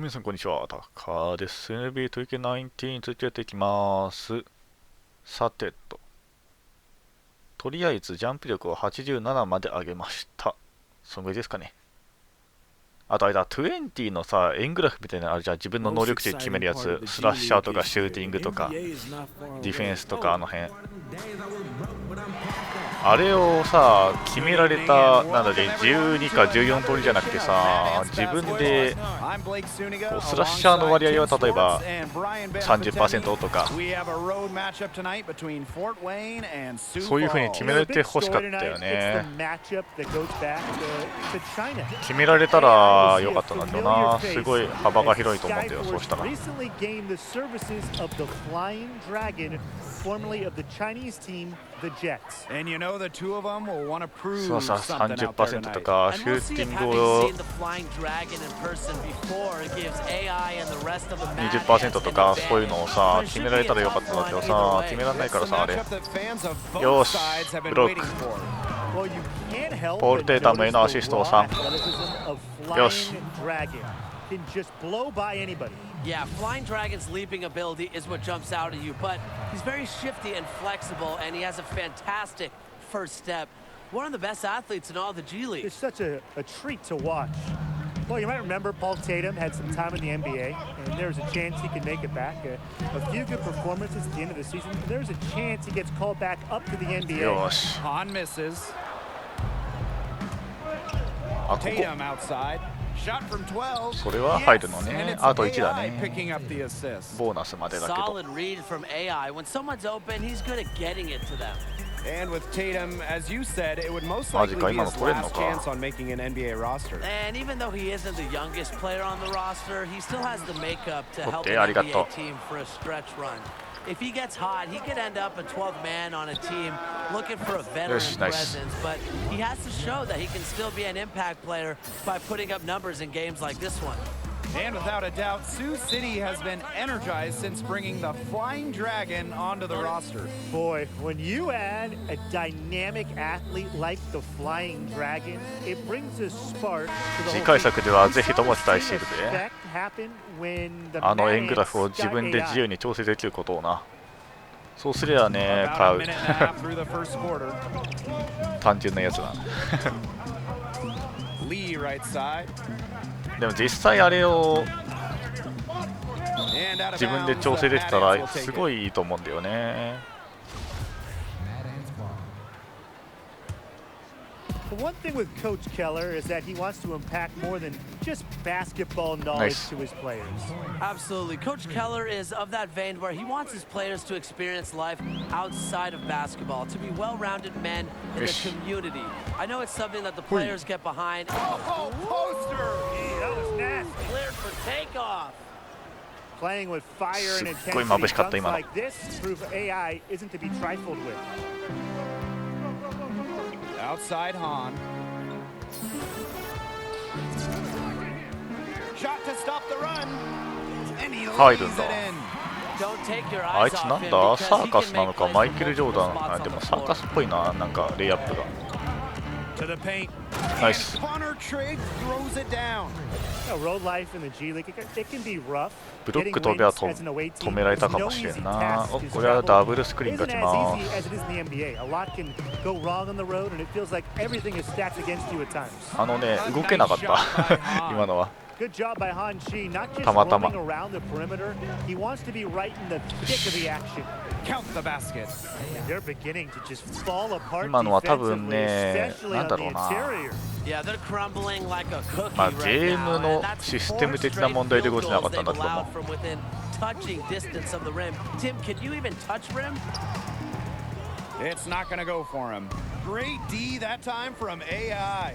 皆さんこんにちは、タカです。NBA トイケ19についてやっていきます。さてとりあえずジャンプ力を87まで上げました。そのぐらいですかね。あとあれだ、20のさ、円グラフみたいなのあるじゃん。自分の能力値で決めるやつ。スラッシャーとかシューティングとか、ディフェンスとかあの辺。あれをさ、決められた、なんだっけ、12か14通りじゃなくてさ、自分でこうスラッシャーの割合は例えば 30% とか、そういう風に決められてほしかったよね。決められたらよかったんだけどな。すごい幅が広いと思うんだよ、そうしたら。formerly of the Chinese team, the Jets. And you know the two of them will want to prove そうさ、something out there 30% と tonight. か、シューティングを 20% とか、そういうのをさ、決められたらよかったんだけどさ、決められないからさ、あれ。よし、ブロック。ポール・テータムへのアシストを3。よし。Can just blow by anybody. Yeah, Flying Dragon's leaping ability is what jumps out at you, but he's very shifty and flexible, and he has a fantastic first step. One of the best athletes in all the G League. It's such a treat to watch. Well, you might remember Paul Tatum had some time in the NBA, and there's a chance he can make it back. A few good performances at the end of the season. There's a chance he gets called back up to the NBA. よし。 Han misses. Tatum outside. それは入るのね。あと1だね。 picking up the assist. ボーナスまでだけど。 Solid read from AI. When someone's open, he's good at getting it to them. And with Tatum, as you said, it would most likely be his last chance on making an NBA roster. And even though he isn't the youngest player on the roster, he still has the makeup to help an ありがとう。 NBA team for a stretch run. If he gets hot, he could end up a 12th man on a team looking for a veteran presence, but he has to show that he can still be an impact player by putting up numbers in games like this one. And without a doubt, Sioux City has been energized since bringing the Flying Dragon onto the roster. Boy, when you add a dynamic athlete like the Flying Dragon, it brings a spark to the 次回作ではぜひとも期待しているぜ。 when the あの円グラフを自分で自由に調整できることをな。そうすりゃね、買う。単純なやつだ。でも実際あれを自分で調整できたらすごいいいと思うんだよね。The one thing with Coach Keller is that he wants to impact more than just basketball knowledge to his players. Absolutely. Coach Keller is of that vein where he wants his players to experience life outside of basketball, to be well-rounded men in the community. I know it's something that the players get behind. Oh, poster! That was nasty. Cleared for takeoff. Playing with fire and intensity dunks like this prove AI isn't to be trifled with. Outside Han. Shot to stop the run. And he lays it in. Don't take your あい eyes つ off なん him だ because サー he カ can スなの make か plays マイ from ケル・ジョーダン。 multiple あでも spots サ on ー the カスっぽいな、なんかレイアップが。 To the paint. ナイス。 Connor Trigg throws it down. Road life in the G League, it can be rough. ブロック飛べは止められたかもしれんな。お、これはダブルスクリーンが来ます。あのね、動けなかった。今のは。たまたま。今のは多分ね、なんだろうな。まあゲームのシステム的な問題で動けなかったんだけども。It's not going to go for him. Great D that time from AI.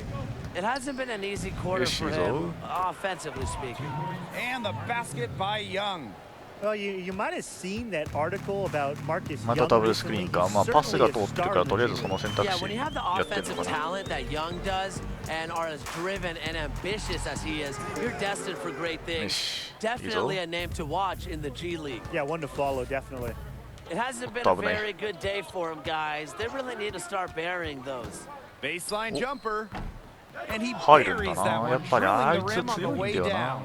It hasn't been an easy quarter for him, offensively speaking. And the basket by Young. Well, you might have seen that article about Marcus Young. またダブルスクリーンか。まあパスが通ってるからとりあえずその選択 Yeah, 肢 when you や have the ってるの offensive かな。 talent that Young does and are as driven and ambitious as he is, you're destined for great things. Definitely a name to watch in the G League. Yeah, one to follow, definitely. It hasn't been a very good day for him, guys. They really need to start burying those. Baseline jumper. And he 入るんだ buries な。 that やっ one, ぱりあ drilling い the つ rim on the 強いん way だよな。 down.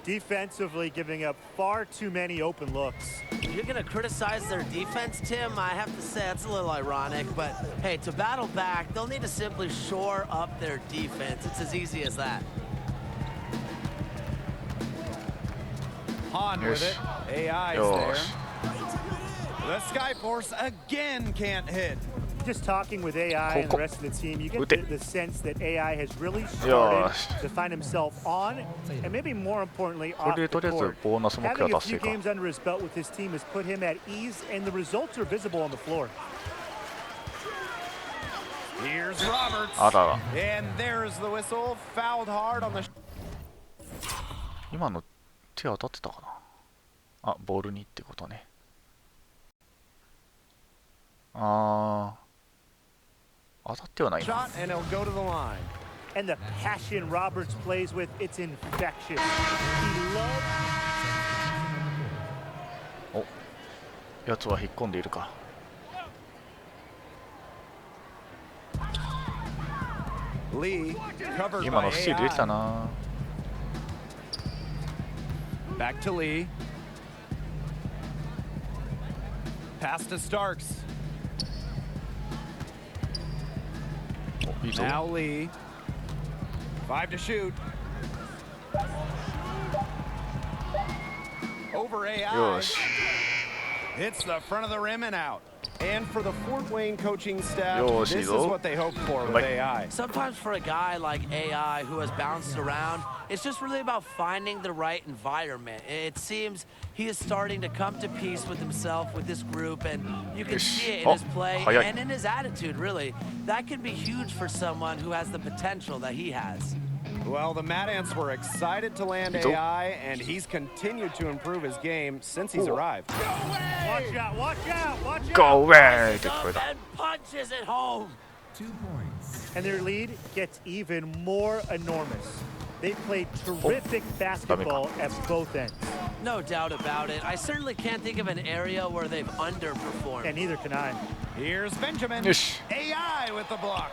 Defensively, giving up far too many open looks. If you're going to criticize their defense, Tim, I have to say that's a little ironic. But, hey, to battle back, they'll need to simply shore up their defense. It's as easy as that. Han with it. AI's there. The Skyforce again can't hit. Just talking with AI and the rest of the team, you get the sense that AI has really started to find himself on, and maybe more importantly, off the court. Having a few games under his belt with his team has put him at ease, and the results are visible on the floor. Here's Roberts. And there's the whistle. Fouled hard on the... 今の手当たってたかなあ、ボールにってことね。あー。当たってはないな。Shot and he'll go to the line. And the passion Roberts plays with, it's infectious. He loves... お、やつは引っ込んでいるか。Lee covered 今 by のスチールできた AI. な。Back to Lee. Pass to Starks. お、いいぞ。 Now Lee. 5 to shoot. Over AI. よし。 Hits the front of the rim and out. And for the Fort Wayne coaching staff, Yoshi, this is though. what they hope for with AI. Sometimes for a guy like AI who has bounced around, it's just really about finding the right environment. It seems he is starting to come to peace with himself, with this group, and you can see it in his play and in his attitude, really. That can be huge for someone who has the potential that he has. Well, the Mad Ants were excited to land AI, and he's continued to improve his game since he's arrived. Watch out, watch out, watch out! Go away! And punches it home. 2 points. And their lead gets even more enormous. They played terrific basketball at both ends. No doubt about it. I certainly can't think of an area where they've underperformed. And neither can I. Here's Benjamin. AI with the block.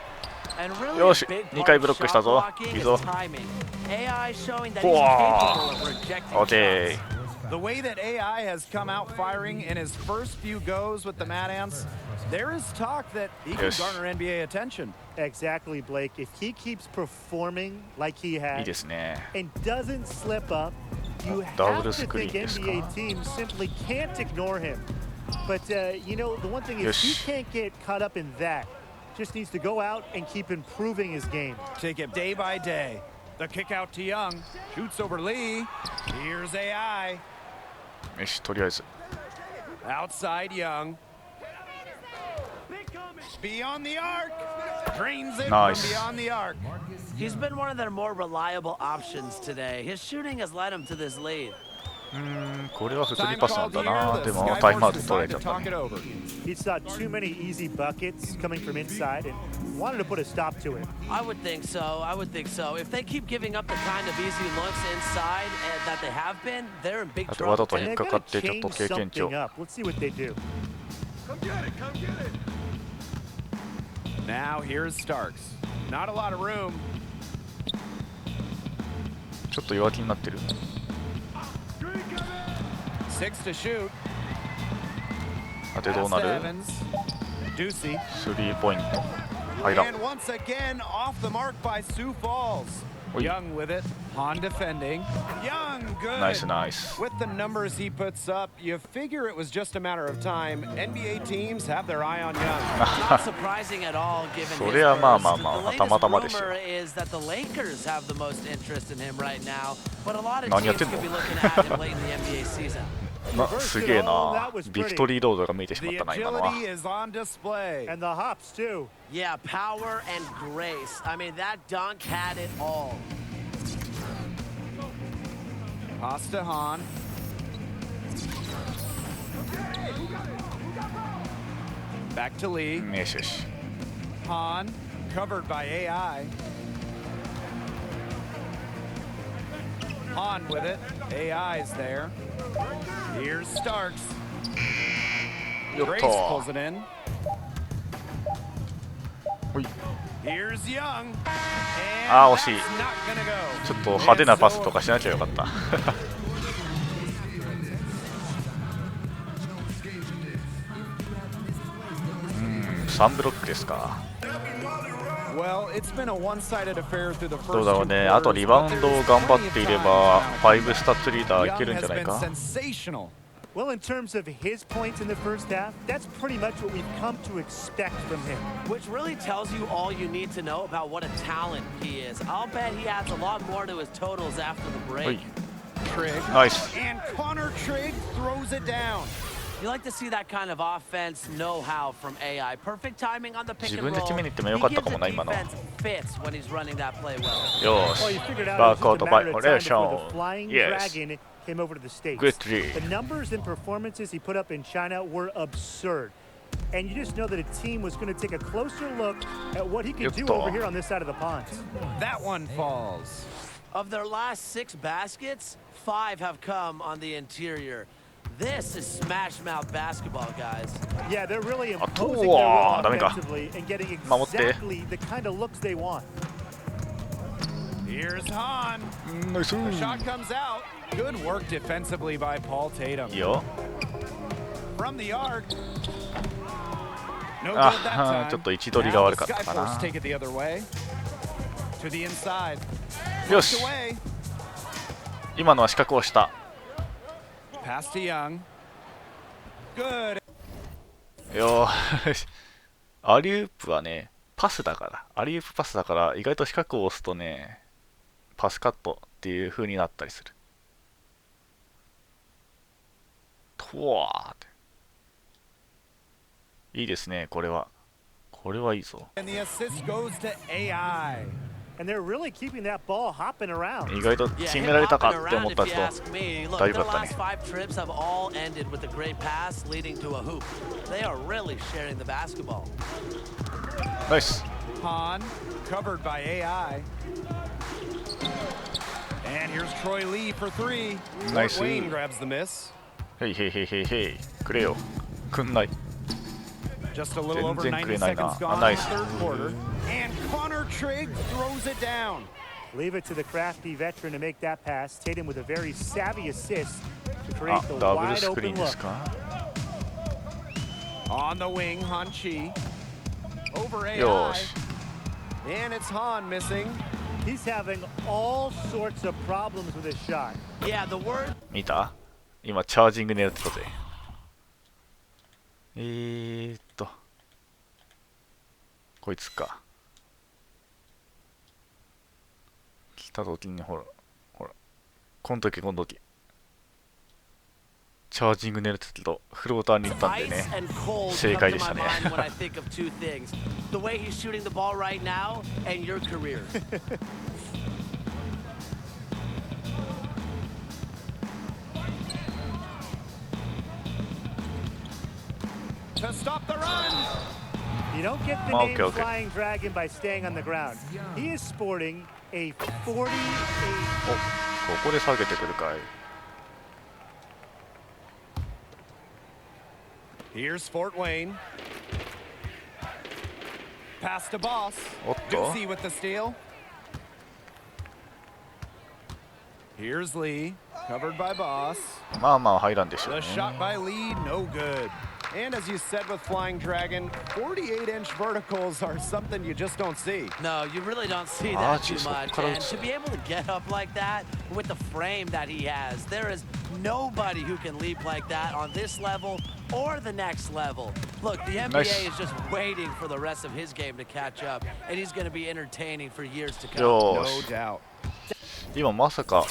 And really Yoshi, a big 2 回 part ブロッ of クした shot ぞ。 blocking いい is ぞ。 timing. AI showing that he's capable of rejecting Okay. shots. The way that AI has come out firing in his first few goes with the Mad Ants, there is talk that he can garner NBA attention. Exactly, Blake. If he keeps performing like he いい has ですね。 and doesn't slip up, you Double have to screen think ですか。 NBA teams simply can't ignore him. But, you know, the one thing is he can't get caught up in that. Just needs to go out and keep improving his game. Take it day by day. The kick out to Young. Shoots over Lee. Here's AI. よし、とりあえず。 Outside Young. Beyond the arc. Drains it Nice. from beyond the arc. He's been one of their more reliable options today. His shooting has led him to this lead. これは普通にパスなんだ Time な。 called で here. も The タイムアウ Skyforce ト取られ decided ちゃ to った talk it ね。 over. He saw too many easy buckets coming from inside and wanted to put a stop to it. I would think so. I would think so. If they keep giving up the kind of easy looks inside that they have been, they're in big あとわ trouble. ざと And 引っ they've かか got っ to てちょっ change と経験値を something up. Let's see what they do. Now here's Starks. Not a lot of room. ちょっと弱気になってる。 6 to shoot. さてどう Pass な to る？ Evans. Ducey. 3ポイント。入らん。 And once again off the mark by Sioux Falls. Oi. Young with it. Han defending. Young good. Nice, nice. With the numbers he puts up, you figure it was just a matter of time. NBA teams have their eye on Young. Not surprising at all, given his それはまあ burst. まあまあ、 The たまたま latest でしたよ。 rumor is that the Lakers have the most interest in him right now, but a lot of 何や teams ってんの？ could be looking at him late in the NBA season. すげえな。ビクトリーロードが見えてしまっ The たな、今のは。 agility is on display. And the hops, too. Yeah, power and grace. I mean, that dunk had it all. Pass to Han. Back to Lee. よしよし。 Han covered by AI. Han with it. AI's there. Here's Starks. よっ Grace と pulls。it in. ほい。あー惜しい。ちょっと派手なパスとかしなきゃよかった。3ブロックですか。どうだろうね。あとリバウンドを頑張っていれば5スタッツリーダーいけるんじゃないか。Well, in terms of his points in the first half, that's pretty much what we've come to expect from him. Which really tells you all you need to know about what a talent he is. I'll bet he adds a lot more to his totals after the break. Nice. And Connor Trigg throws it down. You like to see that kind of offense know-how from AI. Perfect timing on the pick and roll. 自分で決めに行ってもよかったかもな、今の。よDefense fits when he's running that play well. し。バーコードバイオレーション。Yes. Came over to the States. Quickly. The numbers and performances he put up in China were absurd. And you just know that a team was going to take a closer look at what he could do over here on this side of the pond. That one falls. Of their last 6 baskets, 5 have come on the interior. This is smash mouth basketball, guys. Yeah, they're really imposing their role offensively and getting 守って。 exactly the kind of looks they want. Here's Han. The shot comes out. Good work defensively by Paul Tatum. いいよ。 From the arc. No good あ that ー time. ちょっと位置取りが悪かったか Now な。 the Skyforce take it the other way. To the inside. よし。 Away. 今のは四角をした。 Pass to Young. Good. よーし。アリウープはね、パスだから。アリウープパスだから、意外と四角を押すとね、パスカットっていう風になったりする。とわーって。いいですね、これは。これはいいぞ。 And the assist goes to AI. And they're really keeping that ball hopping around. 意外と決められたかって思った人、だいぶだったね。 5 trips have all ended with a great pass leading to a hoop. They are really sharing the basketball. ナイス。 Han covered by AI. And here's Troy Lee for 3. Nice. Fort Wayne grabs the miss. へいへいへいへいへい。くれよ。くんない。 Just a little over 全然くれ 90ないな。 seconds gone あ、 in ナ the イス。 third quarter. And Connor Trigg throws it down. Leave it to the crafty veteran to make that pass. Tatum with a very savvy assist to あ create the ダブル wide スクリー open ンで look. すか。 On the wing, Han Chi. Over AI. よし。 And it's Han missing. He's having all sorts of problems with his shot. Yeah, the word 見た？今チャージング狙ってたぜ。こいつか。来た時にほら、この時。チャージング狙ってたけど、フローターに行ったんでね。 ice and cold 正 come 解 to でした my ね。 mind when I think of 2 things. The way he's shooting the ball right now and your career. To stop the run. You don't get the Okay, name okay. Flying Dragon by staying on the ground. He is sporting a 48. お、ここで下げてくるかい。 Here's Fort Wayne. Pass to Boss. おっと。 Ducey with the steal. Here's Lee, covered by Boss. まあまあ入らんでしょう The ね。 shot by Lee, no good. And as you said with Flying Dragon, 48-inch verticals are something you just don't see. No, you really don't see Ah, that too geez, much. what And else? to be able to get up like that with the frame that he has, there is nobody who can leap like that on this level or the next level. Look, the NBA Nice. is just waiting for the rest of his game to catch up, and he's going to be entertaining for years to come. よー No し。 doubt. 今まさか、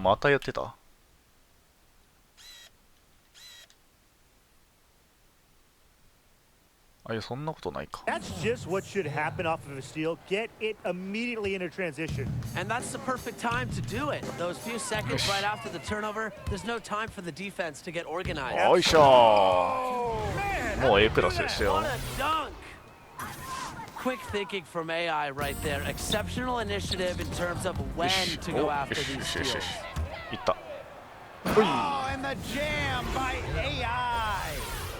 またやってた？あ、いや、そんなことないか。 That's just what should happen off of a steal. Get it immediately into transition. And that's the perfect time to do it. Those few seconds right after the turnover, there's no time for the defense to get organized. よいしょー。もう A クラスですよ。 What a dunk! Quick thinking from AI right there. Exceptional initiative in terms of よ when し。 to お、 go よ after し these よしよし steals. よし。いった。 Oh, and the jam by AI.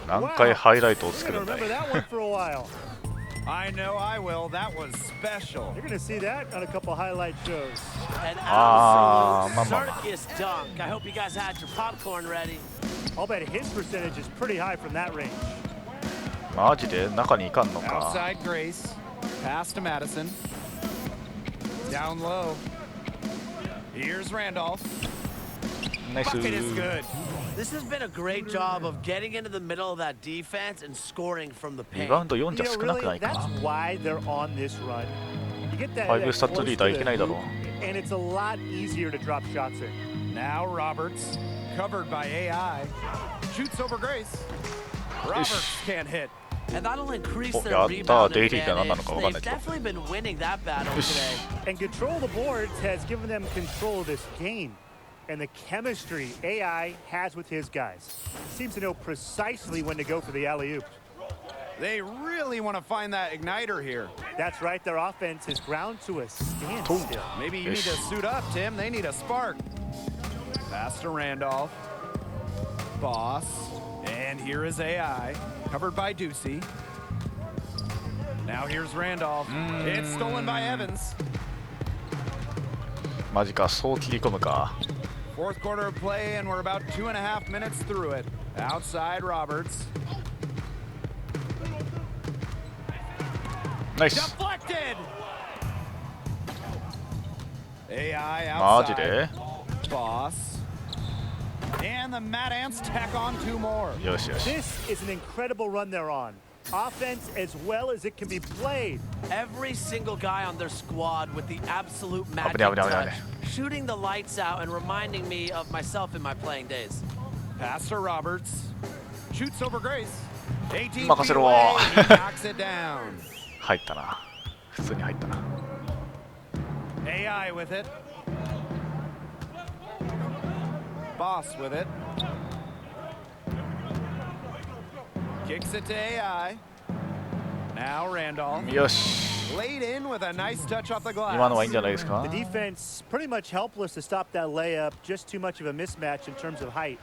何回ハイライトを作 We're るん gonna だい。 remember that one for a while. I know I will. That was special. You're going to see that on a couple highlight shows. An Ah, absolute mama. circus dunk. I hope you guys had your popcorn ready. I'll bet his percentage is pretty high from that range. マジで中に行かんのか。 Outside Grace. Pass to Madison. Down low. Here's Randolph. ナイス Bucket is good. This has been a great job of getting into the middle of that defense and scoring from the リ paint. バウンド4じゃ You 少 know, なく really, ないか that's why they're on this run. You get that, 5 that スタッツ close リー to ダーい the けないだろ hoop, and it's a lot easier to drop shots in. Now Roberts. Covered by AI. Shoots over Grace. Roberts can't hit. And that'll increase Oh, their yeah, rebound dating that advantage. I'm not They've definitely been winning that battle today. And control of the boards has given them control of this game. And the chemistry AI has with his guys. Seems to know precisely when to go for the alley-oop. They really want to find that igniter here. That's right, their offense is ground to a standstill. Maybe you need to suit up, Tim. They need a spark. Pass to Randolph. Boss. And here is AI. Covered by Ducey. Now here's Randolph. It's stolen by Evans. マジか、そう切り込むか。 Fourth quarter of play, and we're about 2.5 minutes through it. Outside Roberts. ナイス。 Deflected! AI マジ outside. で Boss. And the Mad Ants tack on 2 more. よしよし。 This is an incredible run they're on. Offense as well as it can be played. Every single guy on their squad with the absolute magic Up, down, touch, shooting the lights out and reminding me of myself in my playing days. Pass to Roberts. Shoots over Grace. 18 任 feet せろ away. He knocks it down. 入ったな。普通に入ったな。 AI with it. Boss with it. Kicks it to AI. Now Randolph. よし。 Laid in with a nice touch off the glass. 今のはいいんじゃないですか。 The defense pretty much helpless to stop that layup. Just too much of a mismatch in terms of height.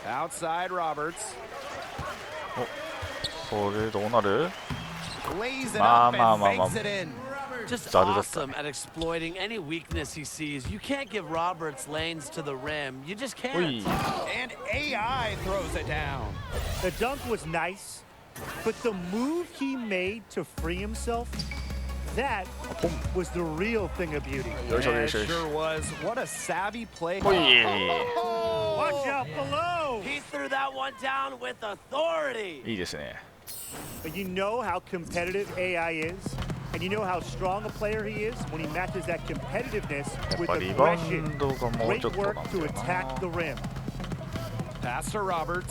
Outside Roberts. これどうなる？ Lays it Ma, up ma, and ma, banks ma. it in. Just Started up awesome at exploiting any weakness he sees. You can't give Roberts lanes to the rim. You just can't. おい。 And AI throws it down. The dunk was nice, but the move he made to free himself, that was the real thing of beauty. よいしょ Yeah, よい it しょよいし sure was. What a savvy play. ょ。おい。 Watch out below! He threw that one down with authority. いいですね。 But you know how competitive AI is, and you know how strong a player he is when he matches that competitiveness やっ with ぱリバウ aggression. ンドがもうちょ Great っと work なんだ to よ attack な。 the rim. Pass to Roberts.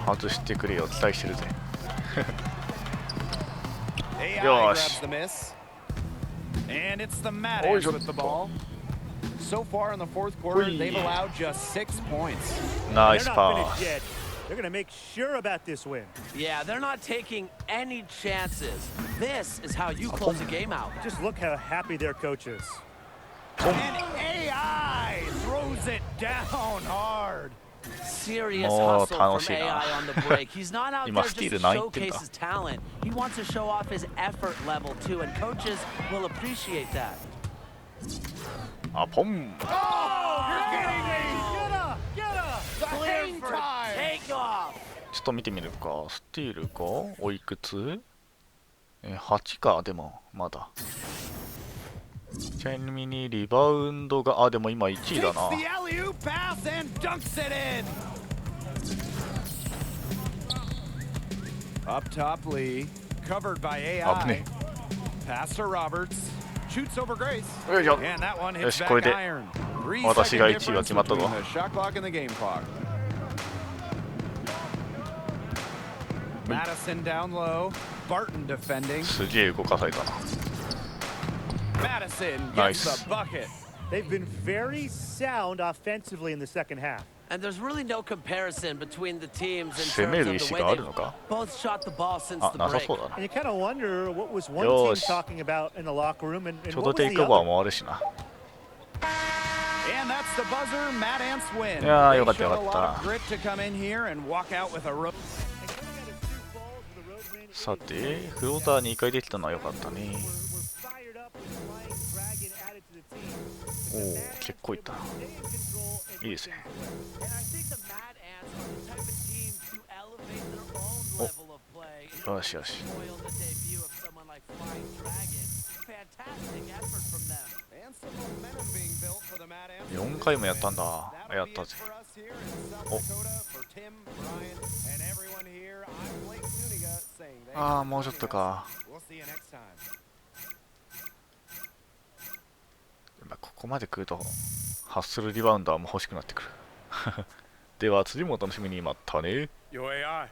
外してくれよ、期待してるぜ。 AI Gosh. grabs the miss. And it's the Mad Oh, Ants he's with the up. ball. So far in the fourth quarter, Oi. they've allowed just 6 points. ナイ They're ス not パ finished ー。 yet. They're going to make sure about this win. Yeah, they're not taking any chances. This is how you close a game out. Just look how happy their coach is. And AI throws it down hard. Serious Oh, hustle from 楽しいな。 AI on the break. He's not out 今 there スティール just to 何言ってんだ。 showcase his talent. He wants to show off his effort level too, and coaches will appreciate that. あ、ポン。 Get up! Get up! Clear for takeoff. ちょっと見てみるか。スティールかおいくつ？8か、でもまだ。ちなみにリバウンドが、あ、でも今1位だ Takes な。 the alley-oop pass and dunks it in. Up top, Lee. Covered by 危ね AI. Pass to Roberts. Shoots over Grace. よいしょ。 And that one よ hits し、 back これで iron. 私が 3-second 1位が決まった difference ぞ。 between the shot clock and the game clock. Madison down low. Barton defending. すげえ動かされたな。 Madison Nice. gets the bucket. They've been very sound offensively in the second half. And there's really no comparison between the teams in 攻め terms る of 意 the 志 way があ they るのか？ both shot the ball since あ、 the なさ break. そうだな。 And you kind of wonder what was one Yosh. team talking about in the locker room and ちょうど what テ was イ the クオーバー other. もあるしな。 And that's the buzzer. Mad Ants win. Yeah, They よかったよ showed a か lot った。 of grit to come in here and walk out with a rope. And さてフローター2回できたのは良かったね。おお、結構いったな。いいですね。お、よしよし。4回もやったんだ。やったぜ。お、ああ、もうちょっとか。ここまで来るとハッスルリバウンダーも欲しくなってくる。では次もお楽しみに。またね。Yo AI